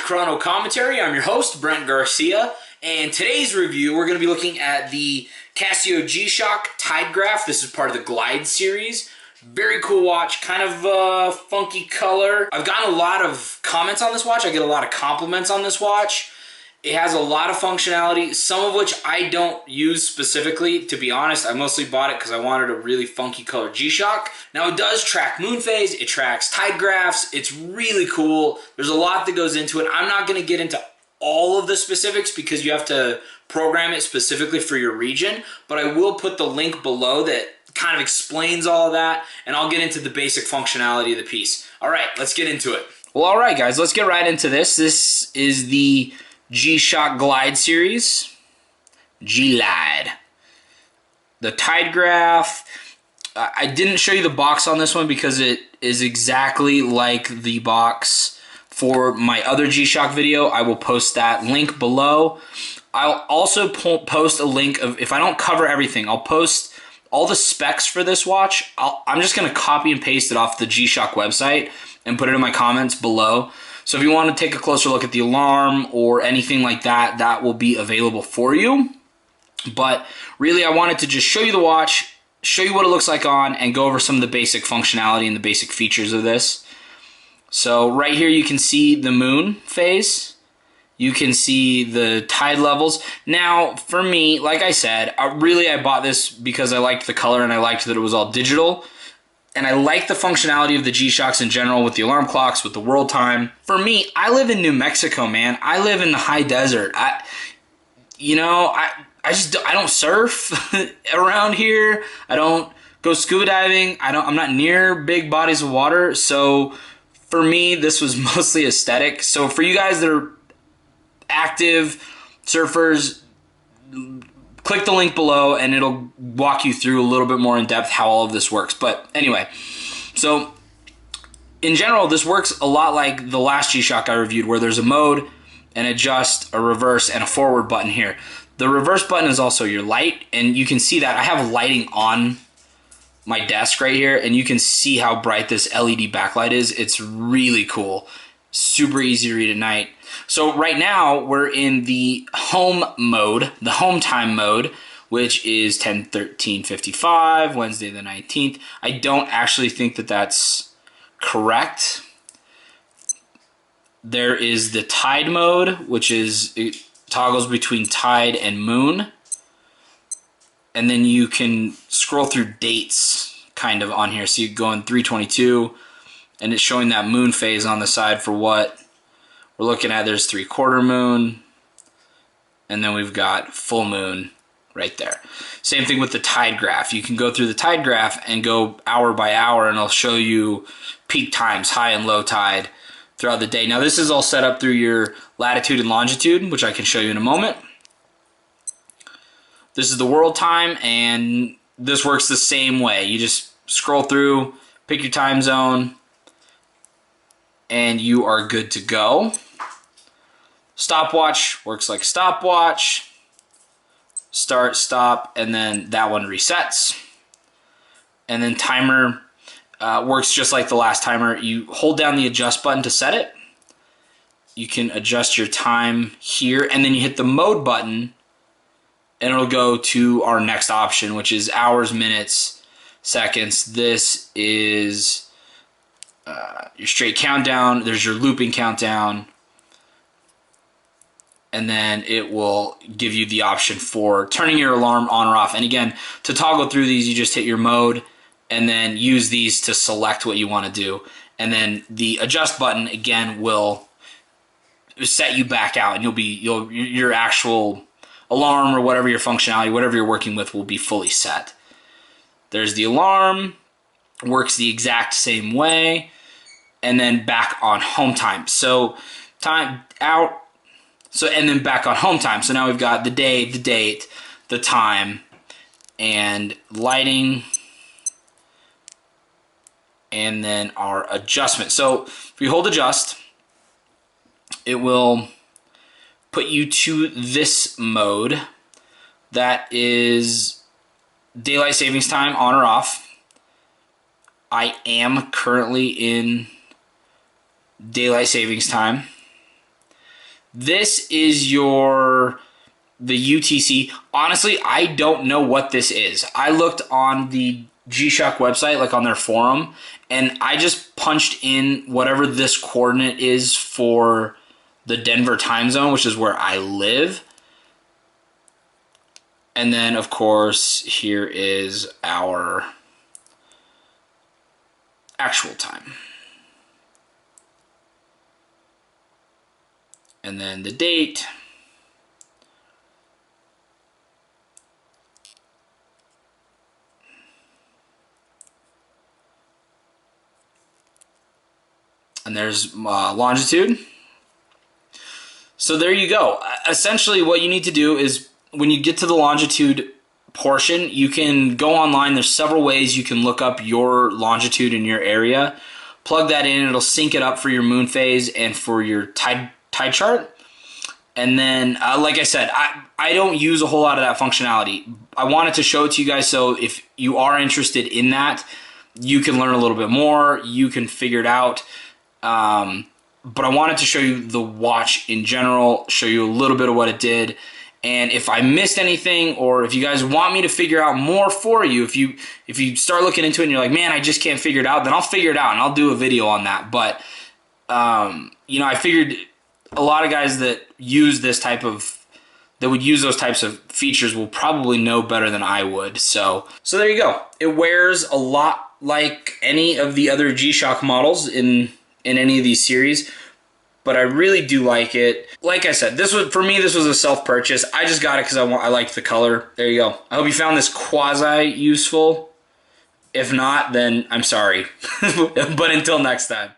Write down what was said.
Chrono Commentary. I'm your host, Brent Garcia, and today's review, we're going to be looking at the Casio G-Shock Tide Graph. This is part of the Glide series. Very cool watch, kind of a funky color. I've gotten a lot of comments on this watch. I get a lot of compliments on this watch. It has a lot of functionality, some of which I don't use specifically. To be honest, I mostly bought it because I wanted a really funky color G-Shock. Now it does track moon phase, it tracks tide graphs, it's really cool. There's a lot that goes into it. I'm not going to get into all of the specifics because you have to program it specifically for your region, but I will put the link below that kind of explains all of that, and I'll get into the basic functionality of the piece. All right, let's get into it. Well, all right, guys, let's get right into this. This is the G-Shock Glide series, G-Lide. The Tide Graph, I didn't show you the box on this one because it is exactly like the box for my other G-Shock video. I will post that link below. I'll also post a link of, if I don't cover everything, I'll post all the specs for this watch. I'm just going to copy and paste it off the G-Shock website and put it in my comments below. So if you want to take a closer look at the alarm or anything like that, that will be available for you. But really, I wanted to just show you the watch, show you what it looks like on, and go over some of the basic functionality and the basic features of this. So right here you can see the moon phase. You can see the tide levels. Now, for me, like I said, I bought this because I liked the color and I liked that it was all digital. And I like the functionality of the G-Shocks in general with the alarm clocks, with the world time. For me, I live in New Mexico, man. I live in the high desert. I don't surf around here. I don't go scuba diving. I'm not near big bodies of water. So for me, this was mostly aesthetic. So for you guys that are active surfers, click the link below and it'll walk you through a little bit more in depth how all of this works. But anyway, so in general, this works a lot like the last G-Shock I reviewed, where there's a mode, an adjust, a reverse, and a forward button here. The reverse button is also your light, and you can see that I have lighting on my desk right here, and you can see how bright this LED backlight is. It's really cool. Super easy to read at night. So right now we're in the home mode, the home time mode, which is 10/13/55, Wednesday the 19th. I don't actually think that that's correct. There is the tide mode, which is, it toggles between tide and moon. And then you can scroll through dates kind of on here. So you go in 3/22 and it's showing that moon phase on the side for what we're looking at. There's 3/4 moon, and then we've got full moon right there. Same thing with the tide graph. You can go through the tide graph and go hour by hour, and it'll show you peak times, high and low tide throughout the day. Now this is all set up through your latitude and longitude, which I can show you in a moment. This is the world time, and this works the same way. You just scroll through, pick your time zone, and you are good to go. Stopwatch works like stopwatch. Start, stop, and then that one resets. And then timer works just like the last timer. You hold down the adjust button to set it. You can adjust your time here, and then you hit the mode button, and it'll go to our next option, which is hours, minutes, seconds. This is your straight countdown. There's your looping countdown, and then it will give you the option for turning your alarm on or off. And again, to toggle through these, you just hit your mode and then use these to select what you want to do. And then the adjust button again will set you back out, and your actual alarm or whatever your functionality, whatever you're working with, will be fully set. There's the alarm, works the exact same way. And then back on home time. So time out. So, and then back on home time. So now we've got the day, the date, the time, and lighting, and then our adjustment. So if we hold adjust, it will put you to this mode. That is daylight savings time, on or off. I am currently in daylight savings time. This is the UTC. Honestly, I don't know what this is. I looked on the G-Shock website, like on their forum, and I just punched in whatever this coordinate is for the Denver time zone, which is where I live. And then, of course, here is our actual time. And then the date. And there's longitude. So there you go. Essentially what you need to do is when you get to the longitude portion, you can go online. There's several ways you can look up your longitude in your area. Plug that in. It'll sync it up for your moon phase and for your tide chart. And then, like I said, I don't use a whole lot of that functionality. I wanted to show it to you guys so if you are interested in that, you can learn a little bit more. You can figure it out. But I wanted to show you the watch in general, show you a little bit of what it did. And if I missed anything, or if you guys want me to figure out more for you, if you start looking into it and you're like, man, I just can't figure it out, then I'll figure it out and I'll do a video on that. But, you know, I figured a lot of guys that use that would use those types of features will probably know better than I would. So there you go. It wears a lot like any of the other G-Shock models in any of these series, but I really do like it. Like I said, this was a self-purchase. I just got it because I liked the color. There you go. I hope you found this quasi useful. If not, then I'm sorry. But until next time.